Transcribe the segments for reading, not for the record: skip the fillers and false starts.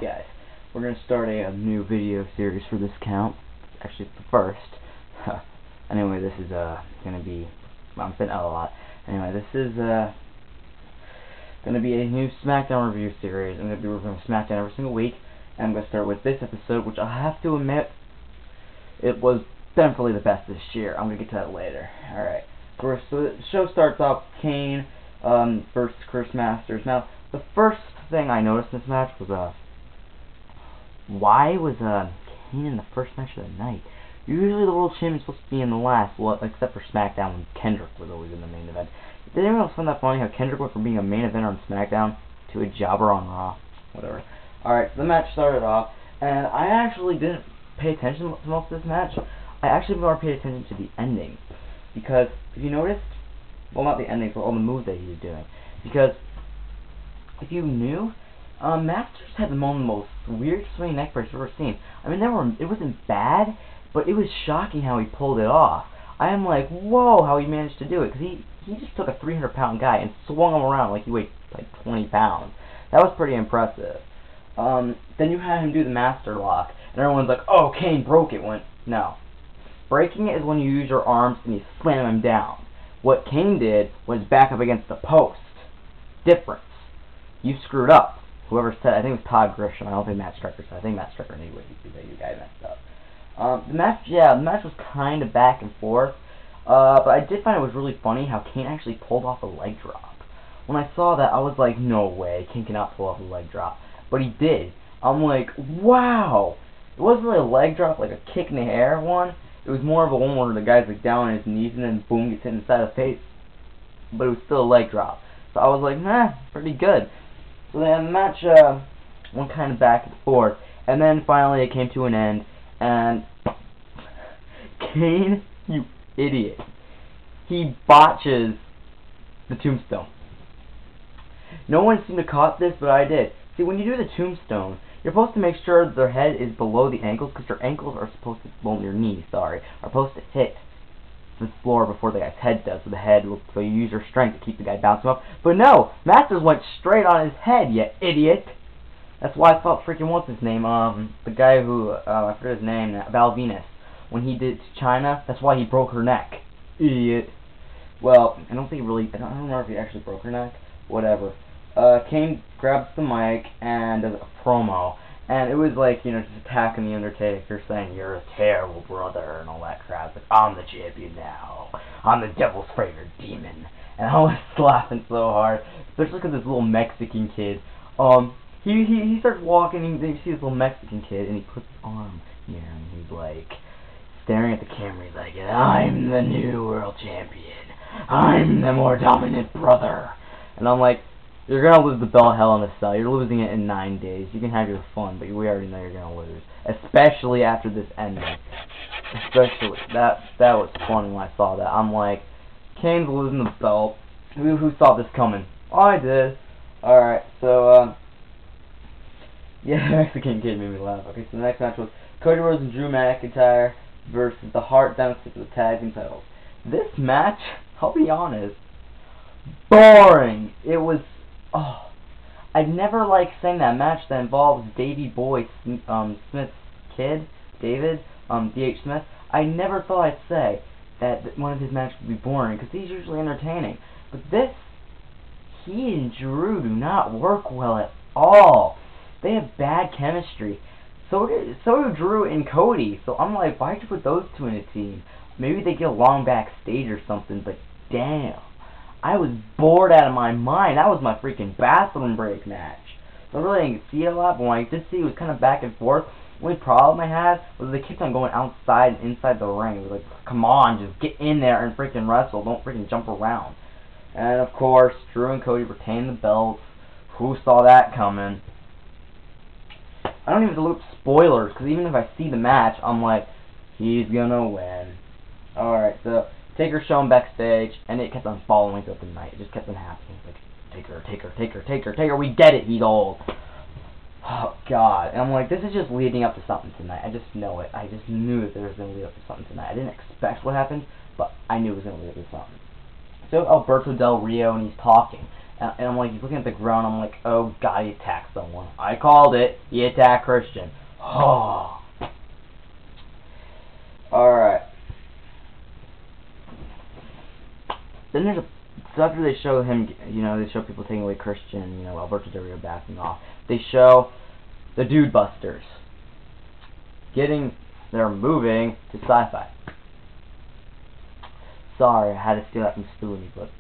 guys, we're going to start a new video series for this account. Actually, it's the first. Anyway, this is going to be, I'm saying a lot. Anyway, this is going to be a new Smackdown review series. I'm going to be reviewing Smackdown every single week, and I'm going to start with this episode, which I have to admit, it was definitely the best this year. I'm going to get to that later. Alright, so the show starts off Kane versus Chris Masters. Now, the first thing I noticed in this match was, why was Kane in the first match of the night? Usually the World Champion's supposed to be in the last, well, except for SmackDown when Kendrick was always in the main event. Did anyone else find that funny, how Kendrick went from being a main eventer on SmackDown to a jobber on Raw? Whatever. Alright, so the match started off, and I actually didn't pay attention to most of this match. I actually more paid attention to the ending. Because, if you noticed, well, not the ending, but all the moves that he was doing. Because, if you knew, Masters had the most weird swinging neck breaks I've ever seen. I mean, it wasn't bad, but it was shocking how he pulled it off. I am like, whoa, how he managed to do it. Because he just took a 300-pound guy and swung him around like he weighed like 20 pounds. That was pretty impressive. Then you had him do the master lock, and everyone's like, oh, Kane broke it. No. Breaking it is when you use your arms and you slam him down. What Kane did was back up against the post. Difference. You screwed up. Whoever said, I think it was Todd Grisham. I don't think Matt Striker said. I think Matt Striker knew what you guy messed up. The match was kind of back and forth. But I did find it was really funny how Kane actually pulled off a leg drop. When I saw that, I was like, no way, Kane cannot pull off a leg drop. But he did. I'm like, wow. It wasn't really a leg drop, like a kick in the air one. It was more of a one where the guy's like down on his knees and then boom, gets hit inside the face. But it was still a leg drop. So I was like, nah, pretty good. So then the match went kind of back and forth. And then finally it came to an end. And Kane, you idiot. He botches the tombstone. No one seemed to caught this, but I did. See, when you do the tombstone, you're supposed to make sure that their head is below the ankles, because their ankles are supposed to, well, your knees, sorry, are supposed to hit the floor before the guy's head does, so you use your strength to keep the guy bouncing up. But no, Masters went straight on his head, you idiot. That's why I thought freaking, what's his name, the guy who, I forget his name now, Val Venus, when he did to China, that's why he broke her neck. Idiot. Well, I don't know if he actually broke her neck, whatever. Kane grabs the mic and does a promo, and it was like, just attacking the Undertaker, saying, you're a terrible brother, and all that crap. Like, I'm the champion now. I'm the devil's favorite demon. And I was laughing so hard, especially because this little Mexican kid, he starts walking, and you see this little Mexican kid, and he puts his arm here, and he's like, staring at the camera, he's like, I'm the new world champion. I'm the more dominant brother. And I'm like, you're gonna lose the belt hell in a cell. You're losing it in 9 days. You can have your fun, but we already know you're gonna lose. Especially after this ending. Especially that was funny when I saw that. I'm like, Kane's losing the belt. Who saw this coming? Oh, I did. Alright, so yeah, the Mexican kid made me laugh. Okay, so the next match was Cody Rhodes and Drew McIntyre versus the Hart Dynasty for the tag team titles. This match, I'll be honest, boring. It was, I'd never liked saying that match that involves Davey Boy Smith's kid, David, D.H. Smith. I never thought I'd say that one of his matches would be boring, because he's usually entertaining. But this, he and Drew do not work well at all. They have bad chemistry. So do Drew and Cody. So I'm like, why'd you put those two in a team? Maybe they get along backstage or something, but damn. I was bored out of my mind. That was my freaking bathroom break match. So I really didn't see it a lot, but when I did see it, it was kind of back and forth. The only problem I had was they kept on going outside and inside the ring. It was like, come on, just get in there and freaking wrestle. Don't freaking jump around. And of course, Drew and Cody retained the belts. Who saw that coming? I don't even look spoilers, because even if I see the match, I'm like, he's gonna win. Alright, so Taker shown backstage, and it kept on following throughout the night. It just kept on happening. Like, Taker, we get it, he's old. Oh, God. And I'm like, this is just leading up to something tonight. I just know it. I just knew that there was going to lead up to something tonight. I didn't expect what happened, but I knew it was going to lead up to something. So, Alberto Del Rio, and he's talking. And I'm like, he's looking at the ground. I'm like, oh God, he attacked someone. I called it. He attacked Christian. Oh. Alright. Then there's a... So after they show him, they show people taking away Christian, Alberto Del Rio backing off. They show the Dude Busters they're moving to Sci-Fi. Sorry, I had to steal that from Stewie, but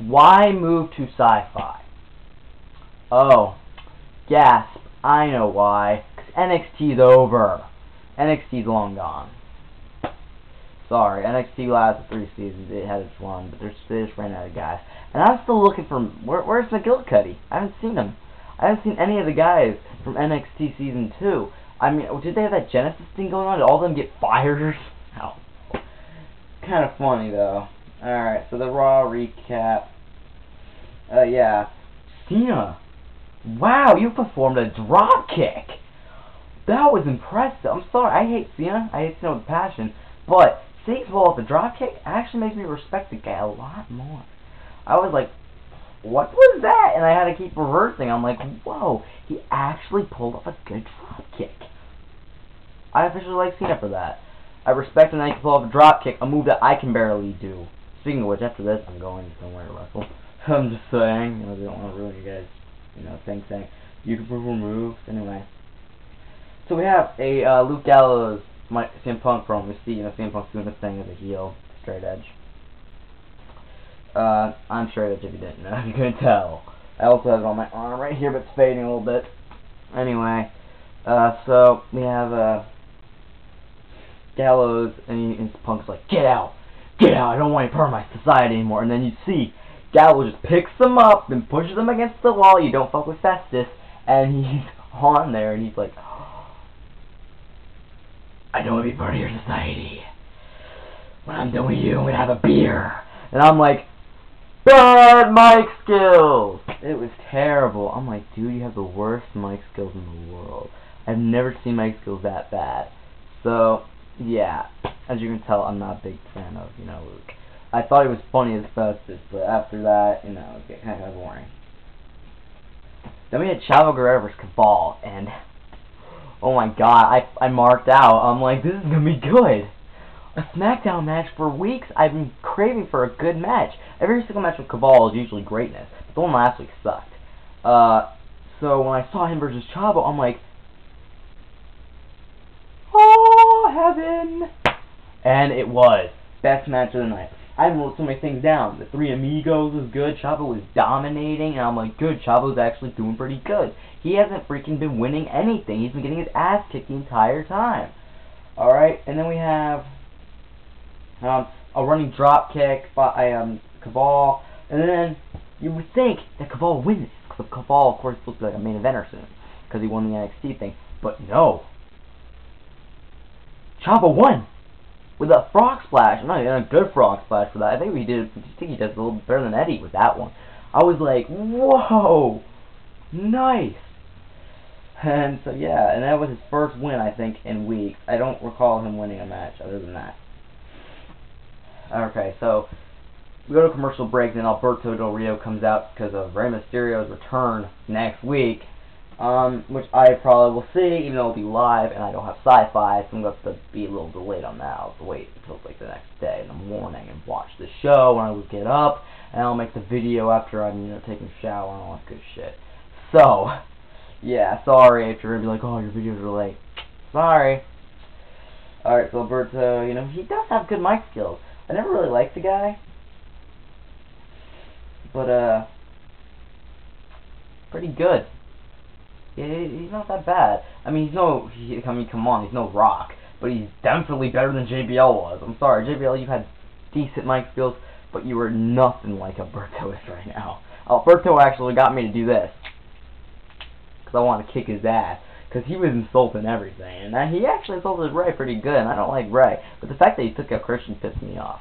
why move to Sci-Fi? Oh, gasp! I know why. 'Cause NXT's over. NXT's long gone. Sorry, NXT lasted 3 seasons. It had its run, but they just ran out of guys. And I'm still looking for... Where's McGillicuddy? I haven't seen him. I haven't seen any of the guys from NXT Season 2. I mean, did they have that Genesis thing going on? Did all of them get fired? Ow. Kind of funny, though. Alright, so the Raw recap. Yeah. Cena. Wow, you performed a drop kick. That was impressive. I'm sorry, I hate Cena. I hate Cena with passion. But seeing him pull off the drop kick actually makes me respect the guy a lot more. I was like, what was that? And I had to keep reversing. I'm like, whoa, he actually pulled off a good drop kick. I officially like Cena for that. I respect him that he can pull off a drop kick, a move that I can barely do. Speaking of which, after this, I'm going somewhere to wrestle. I'm just saying, I don't want to ruin you guys, saying you can perform moves. Anyway. So we have a Luke Gallows, CM Punk promo. We see, CM Punk's doing his thing as a heel, straight edge. I'm straight edge if you didn't know, you couldn't tell. I also have it on my arm right here, but it's fading a little bit. Anyway, so we have Gallows, and Punk's like, get out, I don't want you part of my society anymore. And then you see Gallows just picks him up and pushes him against the wall. You don't fuck with Festus, and he's on there, and he's like, I don't want to be part of your society. When I'm done with you, I'm going to have a beer. And I'm like, bad mic skills! It was terrible. I'm like, dude, you have the worst mic skills in the world. I've never seen mic skills that bad. So, yeah. As you can tell, I'm not a big fan of, Luke. I thought he was funny as Festus, but after that, it got kind of boring. Then we had Chavo Guerrero versus Kaval, and... oh my god, I marked out. I'm like, this is going to be good. A Smackdown match for weeks. I've been craving for a good match. Every single match with Kaval is usually greatness. But the one last week sucked. So when I saw him versus Chavo, I'm like, oh, heaven. And it was. Best match of the night. I wrote so many things down. The Three Amigos was good. Chavo was dominating. And I'm like, good. Chavo's actually doing pretty good. He hasn't freaking been winning anything. He's been getting his ass kicked the entire time. Alright, and then we have a running drop kick by Kaval. And then you would think that Kaval wins. Because Kaval, of course, looks like a main eventer soon. Because he won the NXT thing. But no. Chavo won. With a frog splash. Not even a good frog splash for that. I think he does a little better than Eddie with that one. I was like, whoa. Nice. And so yeah, and that was his first win, I think, in weeks. I don't recall him winning a match other than that. Okay, so we go to a commercial break, then Alberto Del Rio comes out because of Rey Mysterio's return next week, which I probably will see, even though it'll be live, and I don't have Sci-Fi, so I'm going to have to be a little delayed on that. I'll have to wait until like the next day in the morning and watch the show when I will get up, and I'll make the video after I'm, taking a shower and all that good shit. So, yeah, sorry if you're going to be like, oh, your videos are late. Sorry. Alright, so Alberto, he does have good mic skills. I never really liked the guy. But, pretty good. Yeah, he's not that bad. I mean, come on, he's no Rock. But he's definitely better than JBL was. I'm sorry, JBL, you had decent mic skills, but you were nothing like Alberto is right now. Alberto actually got me to do this. Because I want to kick his ass. Because he was insulting everything. And he actually insulted Rey pretty good, and I don't like Rey. But the fact that he took out Christian pissed me off.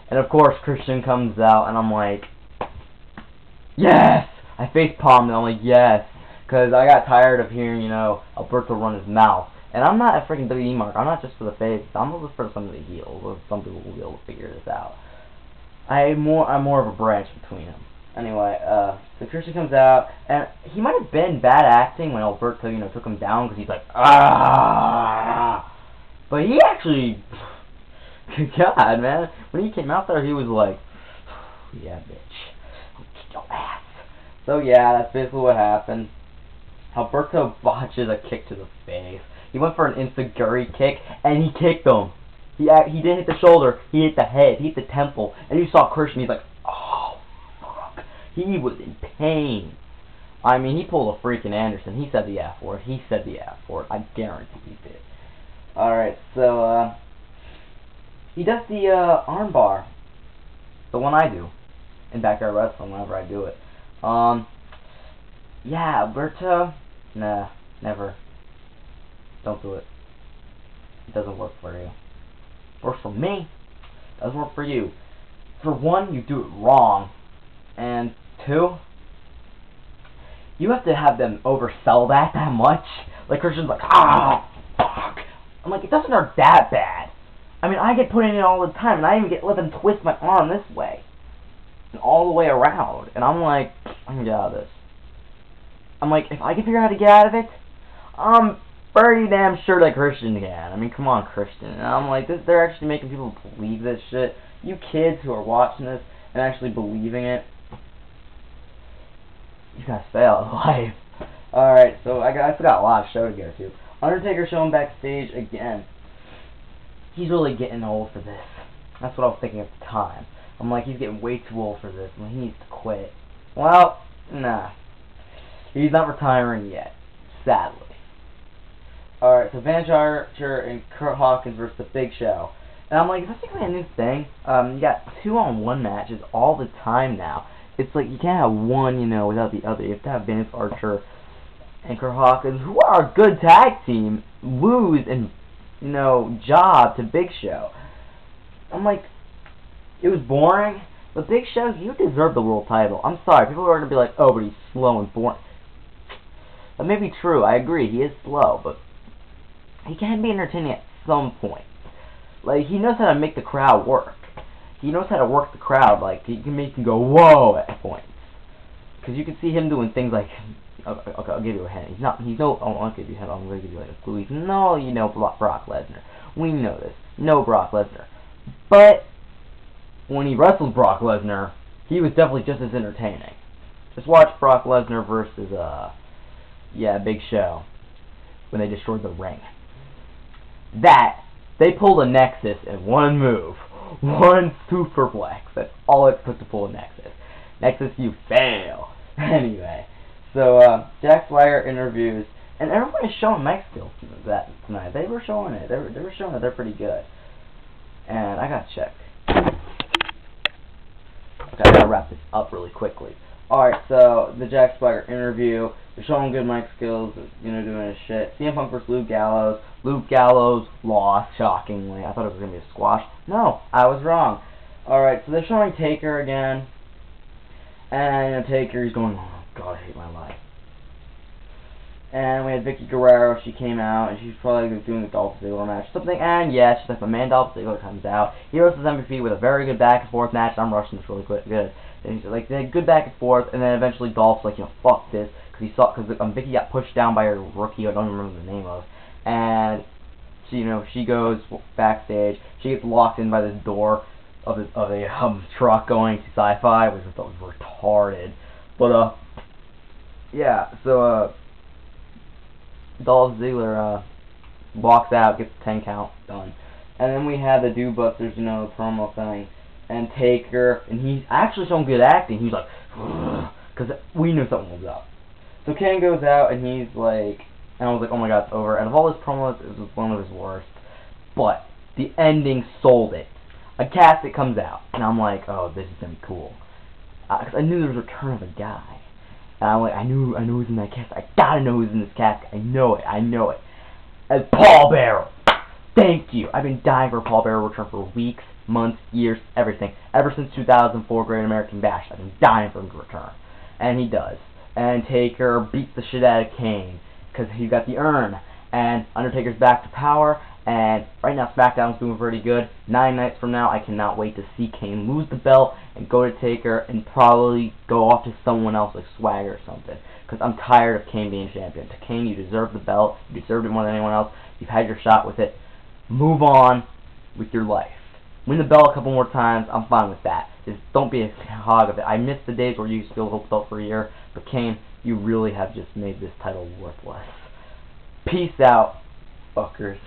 And of course, Christian comes out, and I'm like, yes! I facepalmed, and I'm like, yes. Because I got tired of hearing, Alberto run his mouth. And I'm not a freaking WWE mark. I'm not just for the face. I'm just for some of the heels. Or some people will be able to figure this out. I'm more of a branch between them. Anyway, so Christian comes out, and he might have been bad acting when Alberto, you know, took him down, because he's like, ah! But he actually, God, man, when he came out there, he was like, yeah, bitch, I'll kick your ass. So yeah, that's basically what happened. Alberto botches a kick to the face. He went for an enziguri kick, and he kicked him. He didn't hit the shoulder, he hit the head, he hit the temple, and you saw Christian, he's like, oh, fuck. He was in pain. I mean, he pulled a freaking Anderson. He said the F word. He said the F word. I guarantee he did. Alright, so, he does the, armbar. The one I do. In Backyard Wrestling, whenever I do it. Yeah, Alberto, nah, never. Don't do it. It doesn't work for you. Works for me. Doesn't work for you. For one, you do it wrong. And two, you have to have them oversell that much. Like, Christian's like, ah, fuck. I'm like, it doesn't hurt that bad. I mean, I get put in it all the time, and I even let them twist my arm this way. And all the way around. And I'm like, I can get out of this. I'm like, if I can figure out how to get out of it, I'm pretty damn sure that Christian can. I mean, come on, Christian. And I'm like, they're actually making people believe this shit. You kids who are watching this and actually believing it, you guys fail in life. Alright, so I forgot a lot of show to get to. Undertaker showing backstage again. He's really getting old for this. That's what I was thinking at the time. I'm like, he's getting way too old for this, and he needs to quit. Well, nah. He's not retiring yet, sadly. Alright, so Van Archer and Kurt Hawkins versus The Big Show. And I'm like, is this like a new thing? You got 2-on-1 matches all the time now. It's like, you can't have one, you know, without the other. You have to have Van Archer and Kurt Hawkins, who are a good tag team, lose and, you know, job to Big Show. I'm like, it was boring, but Big Show, you deserve the world title. I'm sorry, people are going to be like, oh, but he's slow and boring. That may be true, I agree, he is slow, but he can be entertaining at some point. Like, he knows how to make the crowd work. He knows how to work the crowd, like, he can make them go, whoa, at points. Because you can see him doing things like, okay, I'll give you a hint. I'll give you a hint, I'm going to give you like a clue. He's no, you know, Brock Lesnar. We know this. No Brock Lesnar. But, when he wrestled Brock Lesnar, he was definitely just as entertaining. Just watch Brock Lesnar versus, Big Show, when they destroyed the ring. They pulled a Nexus in one move. One superplex. That's all it took to pull a Nexus. Nexus, you fail. Anyway, so, Jack Swagger interviews, and everybody's showing mic skills tonight. They were showing it. They were showing that they're pretty good. And I gotta check. Okay, I gotta wrap this up really quickly. Alright, so, the Jack Swagger interview, they're showing good mic skills, you know, doing his shit. CM Punk versus Luke Gallows. Luke Gallows lost, shockingly. I thought it was going to be a squash. No, I was wrong. Alright, so they're showing Taker again. And, you know, Taker, he's going, oh, God, I hate my life. And we had Vicky Guerrero, she came out, and she's probably doing the Dolph Ziggler match. Something, and yes, she's like, my man Dolph Ziggler comes out. He versus MVP with a very good back and forth match. I'm rushing this really quick, good. And he's like, they had good back and forth, and then eventually Dolph's like, you know, fuck this. Because Vicky got pushed down by her rookie, I don't remember the name of. And, she, you know, she goes backstage. She gets locked in by this door of a truck going to Sci-Fi, which I thought was retarded. But, yeah, so, Dolph Ziggler, walks out, gets the 10 count, done. And then we had the Do-Busters, you know, the promo thing, and Taker, and he's actually showing good acting. He's like, because we knew something was up. So Ken goes out, and he's like, and I was like, oh my God, it's over. And of all his promos, it was one of his worst. But the ending sold it. A casket comes out, and I'm like, oh, this is gonna be cool. Because I knew there was a return of a guy. And I'm like, I knew who's in that casket. I gotta know who's in this casket. I know it. As Paul Bearer. Thank you. I've been dying for a Paul Bearer return for weeks, months, years, everything. Ever since 2004 Great American Bash, I've been dying for him to return. And he does. And Taker beats the shit out of Kane, because he got the urn. And Undertaker's back to power, And right now SmackDown's doing pretty good. 9 nights from now, I cannot wait to see Kane lose the belt and go to Taker and probably go off to someone else like Swagger or something. Because I'm tired of Kane being champion. To Kane, you deserve the belt. You deserved it more than anyone else. You've had your shot with it. Move on with your life. Win the belt a couple more times. I'm fine with that. Just don't be a hog of it. I miss the days where you used to be able to hold the belt for a year. But Kane, you really have just made this title worthless. Peace out, fuckers.